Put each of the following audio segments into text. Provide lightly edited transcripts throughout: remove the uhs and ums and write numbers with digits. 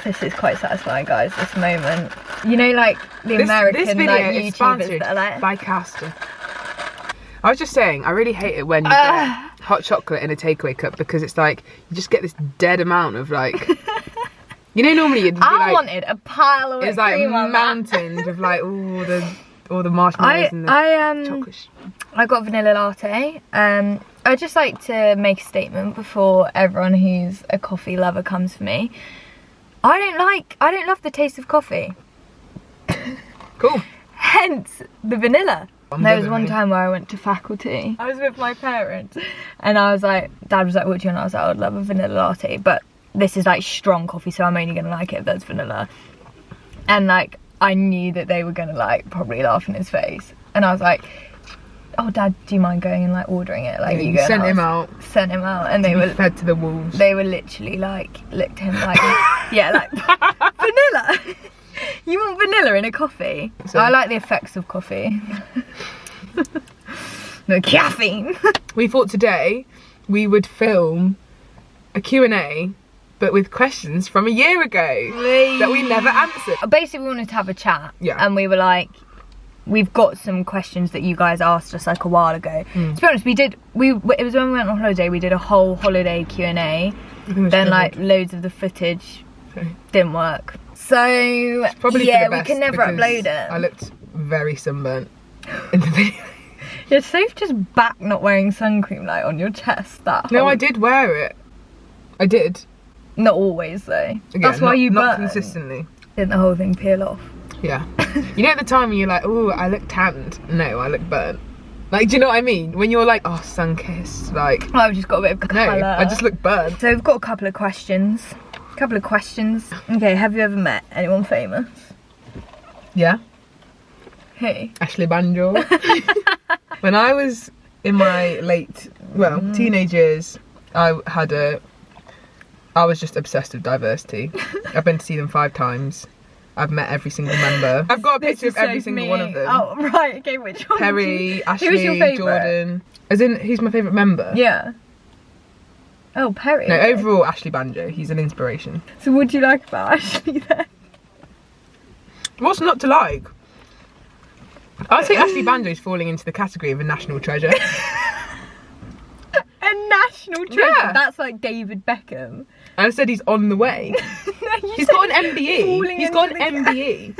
This is quite satisfying, guys, this moment. You know, like the American this video like is YouTubers sponsored that are like by Castor. I was just saying, I really hate it when you get hot chocolate in a takeaway cup, because it's like you just get this dead amount of like, you know, normally you'd be I like, wanted a pile of it's like mountains of like all the marshmallows and the chocolate. I got vanilla latte. I just like to make a statement before everyone who's a coffee lover comes for me. I don't love the taste of coffee. Cool. Hence the vanilla. There was one time where I went to faculty. I was with my parents and I was like, Dad was like, what do you want? I was like, I would love a vanilla latte, but this is like strong coffee, so I'm only gonna like it if there's vanilla. And like, I knew that they were gonna like probably laugh in his face. And I was like, oh Dad, do you mind going and like ordering it? Like, you sent him out. Sent him out, and they were fed to the wolves. They were literally like, looked at him like, yeah, like vanilla. You want vanilla in a coffee? So I like the effects of coffee. No caffeine. We thought today we would film a Q&A, but with questions from a year ago that we never answered. Basically, we wanted to have a chat. Yeah. And we were like, we've got some questions that you guys asked us like a while ago. To be honest, it was when we went on holiday, we did a whole holiday Q&A. Then like loads of the footage didn't work. So probably yeah, we can never upload it. I looked very sunburnt in the video. Yeah, Soph just back not wearing sun cream like on your chest. No, I did wear it. I did. Not always though. Again, that's why you not burn. Consistently. Didn't the whole thing peel off? Yeah. You know, at the time when you're like, oh, I look tanned. No, I look burnt. Like, do you know what I mean? When you're like, oh, sun-kissed, like... Oh, I've just got a bit of colour. No, I just look burnt. So we've got a couple of questions. Okay, have you ever met anyone famous? Yeah. Who? Ashley Banjo. When I was in my teenage years, I was just obsessed with diversity. I've been to see them 5 times. I've met every single member. I've got a picture of every single one of them. Oh, right, okay, which one? Perry, Ashley, who's your favourite? Jordan. As in, who's my favourite member? Yeah. Oh, Perry. No, overall, Ashley Banjo. He's an inspiration. So what do you like about Ashley then? What's not to like? I'd say Ashley Banjo's falling into the category of a national treasure. A national treasure? Yeah. That's like David Beckham. And I said he's on the way. No, he's got an MBE. He's got an MBE.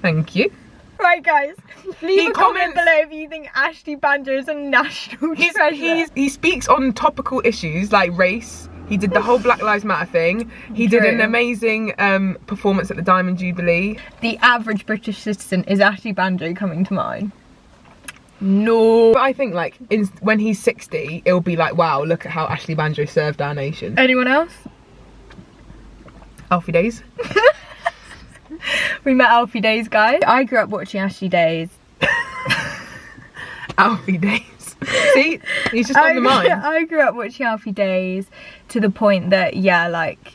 Thank you. Right, guys. Leave a comment below if you think Ashley Banjo is a national treasure. He speaks on topical issues like race. He did the whole Black Lives Matter thing. He did an amazing performance at the Diamond Jubilee. The average British citizen, is Ashley Banjo coming to mind? No. But I think like when he's 60, it'll be like, wow, look at how Ashley Banjo served our nation. Anyone else? Alfie Deyes. We met Alfie Deyes, guys. I grew up watching Ashley Deyes. Alfie Deyes. See, he's just on the mind. I grew up watching Alfie Deyes to the point that, yeah, like,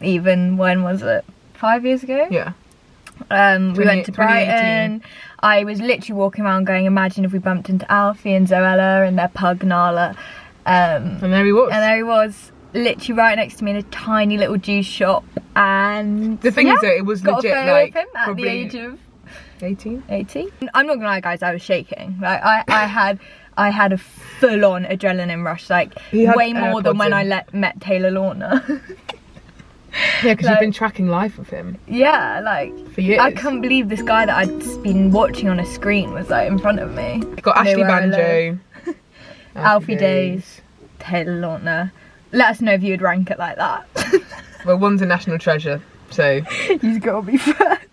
even when was it? 5 years ago? Yeah. We went to Brighton. I was literally walking around going, imagine if we bumped into Alfie and Zoella and their pug Nala. And there he was. And there he was, literally right next to me in a tiny little juice shop. And the thing is that it was got legit a photo like of him at probably the age of 18. I'm not gonna lie, guys, I was shaking. Like I had a full-on adrenaline rush, like way more than when I met Taylor Lautner. Yeah, because you've been tracking life of him. Yeah, like for years. I couldn't believe this guy that I'd been watching on a screen was like in front of me. Got Ashley Banjo, Alfie Deyes, Taylor Lautner. Let us know if you'd rank it like that. Well, one's a national treasure, so he's got to be first.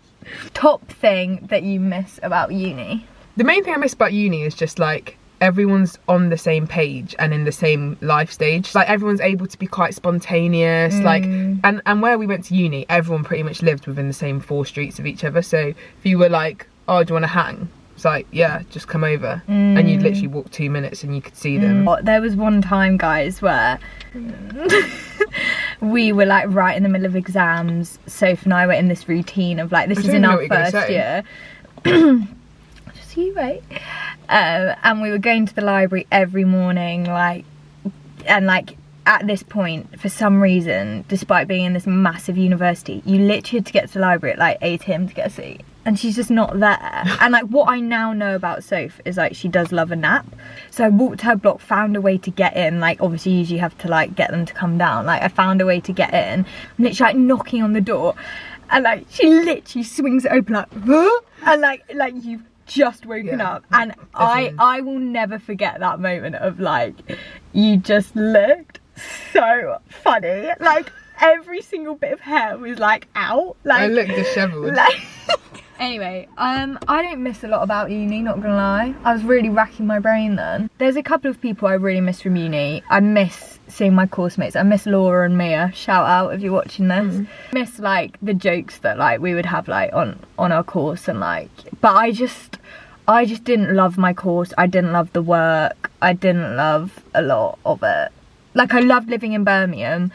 Top thing that you miss about uni? The main thing I miss about uni is just like everyone's on the same page and in the same life stage. Like everyone's able to be quite spontaneous. Like and where we went to uni, everyone pretty much lived within the same 4 streets of each other. So if you were like, oh, do you want to hang? It's like, yeah, just come over. And you'd literally walk 2 minutes and you could see them. There was one time, guys, where we were like right in the middle of exams. Soph and I were in this routine of like, this is in our first year. Just you wait. And we were going to the library every morning, like, and like at this point, for some reason, despite being in this massive university, you literally had to get to the library at like 8 AM to get a seat. And she's just not there. And like what I now know about Soph is like she does love a nap. So I walked her block, found a way to get in. Like obviously you usually have to like get them to come down. Like I found a way to get in. I'm literally like knocking on the door. And like she literally swings it open like, huh? And like you've just woken up. And I will never forget that moment of like, you just looked so funny. Like every single bit of hair was like out. Like I looked dishevelled. Like, anyway, I don't miss a lot about uni, not gonna lie. I was really racking my brain then. There's a couple of people I really miss from uni. I miss seeing my course mates. I miss Laura and Mia. Shout out if you're watching this. I miss like the jokes that like we would have like on our course and like, but I just didn't love my course. I didn't love the work. I didn't love a lot of it. Like I loved living in Birmingham,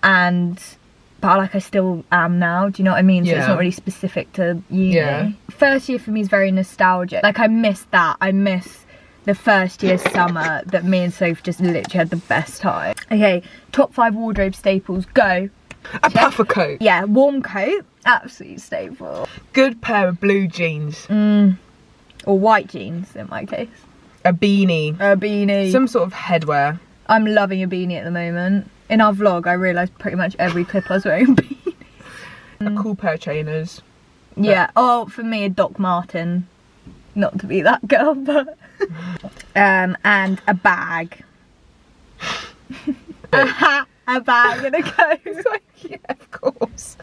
but like I still am now, do you know what I mean? So it's not really specific to uni. First year for me is very nostalgic. Like I miss that. I miss the first year summer that me and Soph just literally had the best time. Okay, top 5 wardrobe staples, go. A puffer coat. Yeah, warm coat, absolute staple. Good pair of blue jeans. Or white jeans in my case. A beanie. A beanie. Some sort of headwear. I'm loving a beanie at the moment. In our vlog, I realised pretty much every clip I was wearing a beanie. A cool pair of trainers. Yeah. Oh, for me, a Doc Marten. Not to be that girl, but... and a bag. A hat, a bag and a coat. It's like, yeah, of course.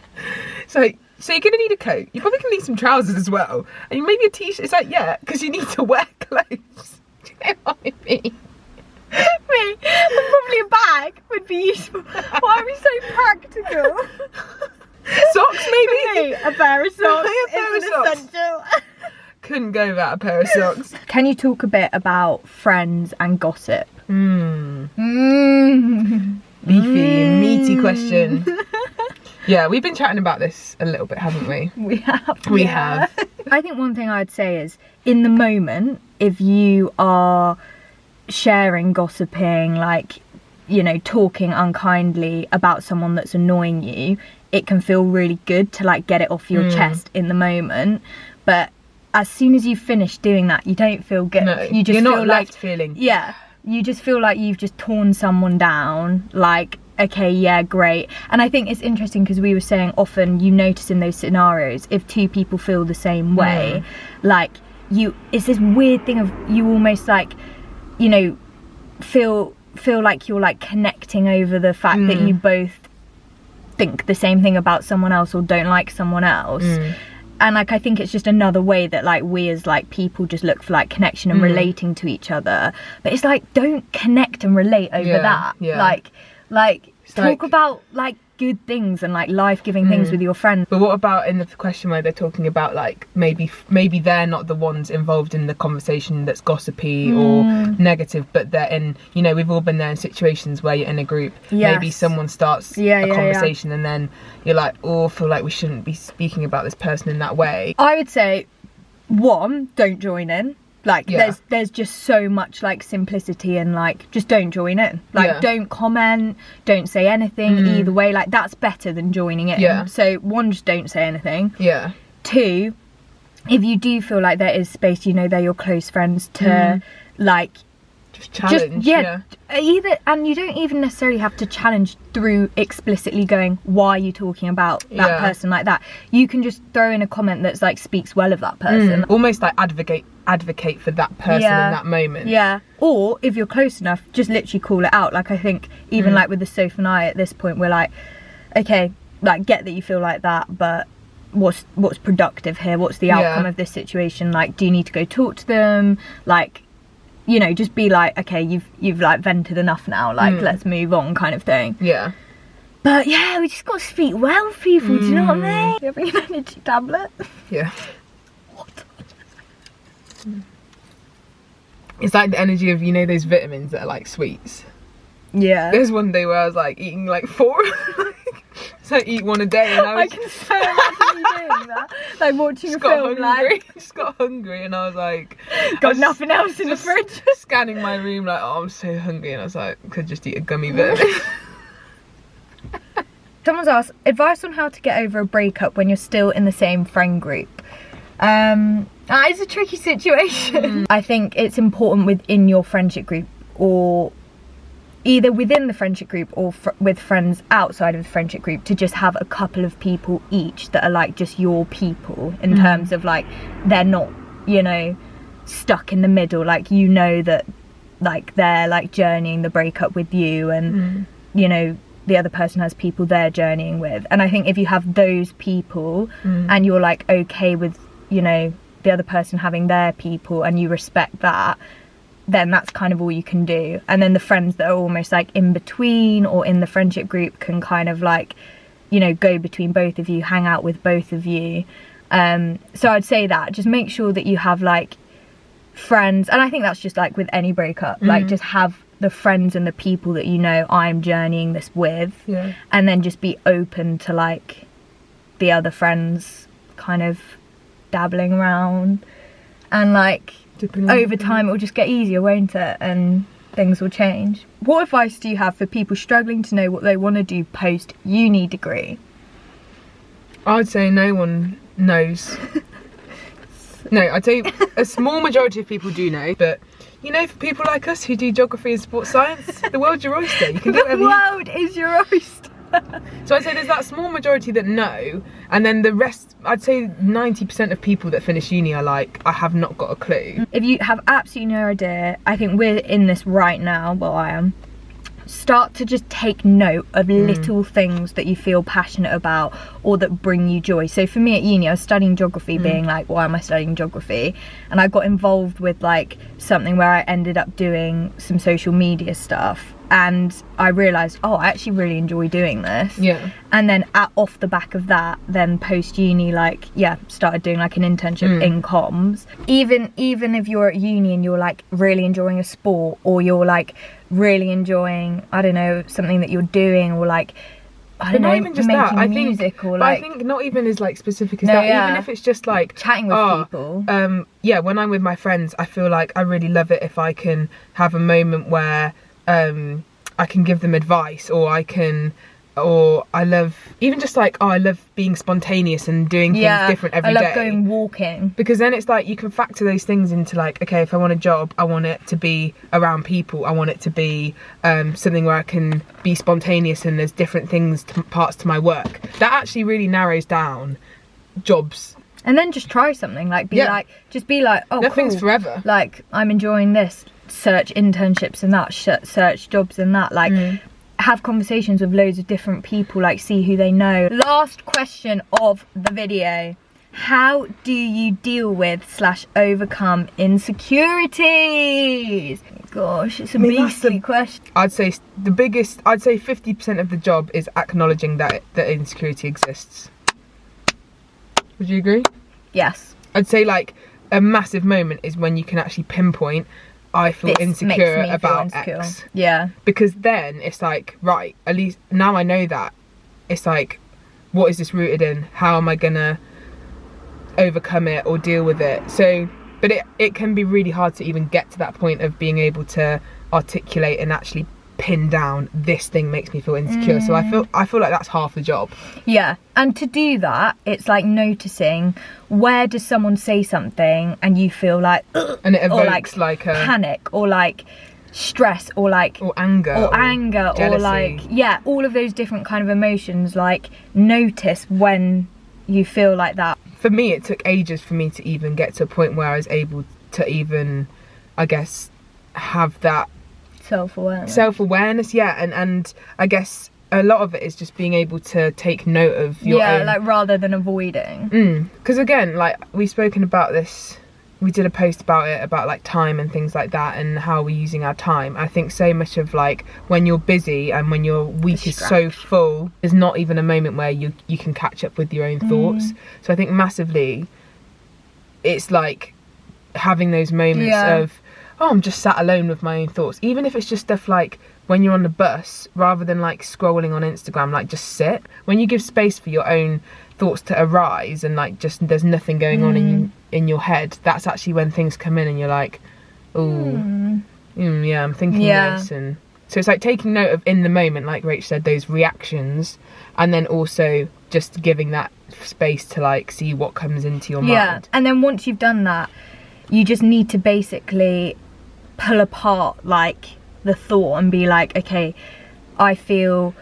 So you're going to need a coat. You're probably going to need some trousers as well. And maybe a t-shirt. It's like, yeah, because you need to wear clothes. Do you know what I mean? Me, probably a bag would be useful. Why are we so practical? Socks maybe? Me, a pair of socks A pair of socks. essential. Couldn't go without a pair of socks. Can you talk a bit about friends and gossip? Beefy, meaty question. Yeah, we've been chatting about this a little bit, haven't we? We have. We have. I think one thing I'd say is, in the moment, if you are sharing, gossiping, like, you know, talking unkindly about someone that's annoying you, it can feel really good to like get it off your chest in the moment. But as soon as you finish doing that, you don't feel good. No, you just you're not feel left like feeling. Yeah, you just feel like you've just torn someone down. Like, okay, yeah, great. And I think it's interesting because we were saying often you notice in those scenarios, if two people feel the same way, like it's this weird thing of you almost like, you know, feel like you're like connecting over the fact that you both think the same thing about someone else or don't like someone else. And like I think it's just another way that like we as like people just look for like connection and relating to each other. But it's like, don't connect and relate over that. Like talk about like good things and like life-giving things with your friends. But what about in the question where they're talking about like maybe they're not the ones involved in the conversation that's gossipy or negative, but they're in, you know, we've all been there in situations where you're in a group, maybe someone starts a conversation and then you're like, oh, I feel like we shouldn't be speaking about this person in that way. I would say, one, don't join in. Like there's just so much like simplicity and like just don't join in. Like don't comment, don't say anything either way. Like that's better than joining in. So one, just don't say anything. Two, if you do feel like there is space, you know, they're your close friends to like just challenge. Either, and you don't even necessarily have to challenge through explicitly going, why are you talking about that person like that? You can just throw in a comment that's like speaks well of that person. Almost like advocate for that person in that moment. Or if you're close enough, just literally call it out. Like I think even like with the Soph and I at this point, we're like, okay, like get that you feel like that, but what's productive here? What's the outcome of this situation? Like, do you need to go talk to them? Like, you know, just be like, okay, you've like vented enough now, like let's move on, kind of thing. But yeah, we just got to speak well of people, do you know what I mean? You're bringing an energy tablet. What? It's like the energy of, you know, those vitamins that are like sweets. There's one day where I was like eating like 4. So I eat one a day and I can so imagine you doing that. Like watching a film, like just got hungry, and I was like, got nothing else in the fridge. Scanning my room, like, oh, I'm so hungry, and I was like, could just eat a gummy bear. Someone's asked advice on how to get over a breakup when you're still in the same friend group. It's a tricky situation. I think it's important within your friendship group, or either within the friendship group or with friends outside of the friendship group, to just have a couple of people each that are like just your people, in terms of like they're not, you know, stuck in the middle, like, you know, that like they're like journeying the breakup with you, and you know, the other person has people they're journeying with. And I think if you have those people and you're like okay with, you know, the other person having their people, and you respect that, then that's kind of all you can do. And then the friends that are almost like in between or in the friendship group can kind of like, you know, go between both of you, hang out with both of you. So I'd say that just make sure that you have like friends, and I think that's just like with any breakup, like just have the friends and the people that you know I'm journeying this with, and then just be open to like the other friends kind of dabbling around, and like over time it will just get easier, won't it, and things will change. What advice do you have for people struggling to know what they want to do post uni degree? I'd say no one knows. No, I'd say a small majority of people do know, but you know, for people like us who do geography and sports science, the world's your oyster. You can do whatever the world is your oyster. So I'd say there's that small majority that know, and then the rest, I'd say 90% of people that finish uni are like, I have not got a clue. If you have absolutely no idea, I think we're in this right now, well, I am. Start to just take note of little things that you feel passionate about or that bring you joy. So for me at uni, I was studying geography, being like, why am I studying geography? And I got involved with like something where I ended up doing some social media stuff, and I realised, oh, I actually really enjoy doing this. And then off the back of that, then post uni, like, started doing like an internship in comms. Even if you're at uni and you're like really enjoying a sport, or you're like really enjoying, I don't know, something that you're doing, or like, I don't know, even just making that, music, or like, I think not even as like specific as that. Even if it's just like chatting with people. When I'm with my friends, I feel like I really love it if I can have a moment where I can give them advice, or I love even just like, I love being spontaneous and doing things different every day. I love going walking, because then it's like you can factor those things into like, okay, if I want a job, I want it to be around people, I want it to be something where I can be spontaneous and there's different parts to my work. That actually really narrows down jobs. And then just try something, like be like, oh, nothing's cool, forever, like I'm enjoying this, search internships and that, search jobs and that, like have conversations with loads of different people, like see who they know. Last question of the video: how do you deal with / overcome insecurities? Gosh, it's a beastly question. I'd say 50% of the job is acknowledging that insecurity exists. Would you agree? Yes. I'd say like a massive moment is when you can actually pinpoint, I feel insecure about X. Yeah. Because then it's like, right, at least now I know that. It's like, what is this rooted in? How am I gonna overcome it or deal with it? So, but it can be really hard to even get to that point of being able to articulate and actually pin down, this thing makes me feel insecure. So I feel like that's half the job. Yeah, and to do that, it's like noticing, where does someone say something and you feel like, and it evokes like a panic, or like stress, or like anger, or like all of those different kind of emotions. Like, notice when you feel like that. For me, it took ages for me to even get to a point where I was able to even, I guess, have that self-awareness, and I guess a lot of it is just being able to take note of your own, like, rather than avoiding. Because again, like, we've spoken about this, we did a post about it, about like time and things like that, and how we're using our time. I think so much of like, when you're busy and when your week is so full, there's not even a moment where you can catch up with your own thoughts. So I think massively it's like having those moments of, oh, I'm just sat alone with my own thoughts. Even if it's just stuff like when you're on the bus, rather than like scrolling on Instagram, like just sit. When you give space for your own thoughts to arise and like just there's nothing going on in your head, that's actually when things come in and you're like, oh, yeah, I'm thinking this. And so it's like taking note of in the moment, like Rach said, those reactions, and then also just giving that space to like see what comes into your mind. And then once you've done that, you just need to basically pull apart like the thought and be like, okay, I feel,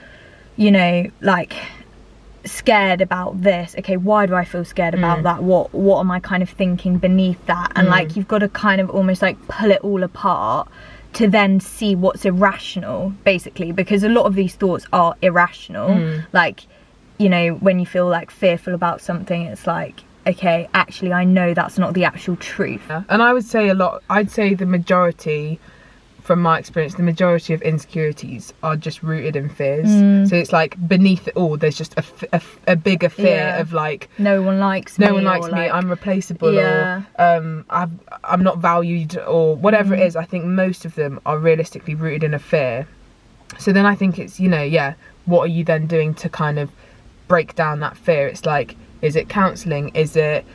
you know, like scared about this. Okay, why do I feel scared about that? What am I kind of thinking beneath that? And like you've got to kind of almost like pull it all apart to then see what's irrational, basically, because a lot of these thoughts are irrational. Like, you know, when you feel like fearful about something, it's like, okay, actually I know that's not the actual truth. And I would say I'd say the majority, from my experience, the majority of insecurities are just rooted in fears. So it's like beneath it all there's just a bigger fear of like, no one likes me, I'm replaceable, or I'm not valued, or whatever it is. I think most of them are realistically rooted in a fear. So then I think it's, you know, what are you then doing to kind of break down that fear? It's like, is it counselling? Is it,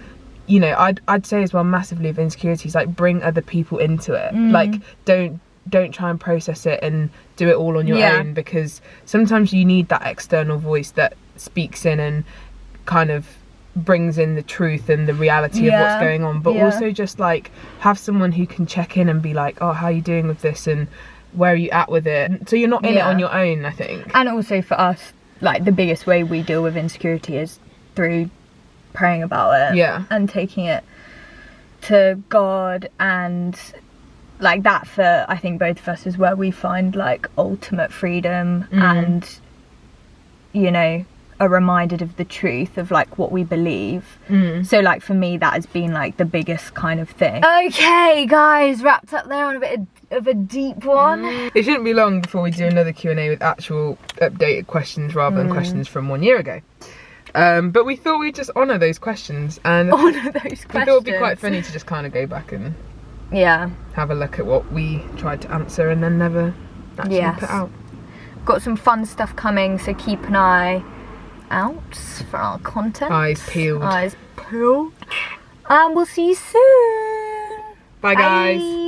you know, I'd say as well, massively of insecurities, like bring other people into it. Like don't try and process it and do it all on your own, because sometimes you need that external voice that speaks in and kind of brings in the truth and the reality of what's going on, but also just like have someone who can check in and be like, oh, how are you doing with this, and where are you at with it, so you're not in it on your own, I think. And also for us, like the biggest way we deal with insecurity is through praying about it and taking it to God, and like that, for I think both of us, is where we find like ultimate freedom and, you know, are reminded of the truth of like what we believe. So like for me that has been like the biggest kind of thing. Okay guys, wrapped up there on a bit of a deep one. It shouldn't be long before we do another Q&A with actual updated questions rather than questions from 1 year ago. But we thought we'd just honour those questions, and we thought it'd be quite funny to just kind of go back and have a look at what we tried to answer and then never actually put out. Got some fun stuff coming, so keep an eye out for our content. Eyes peeled. And we'll see you soon. Bye guys.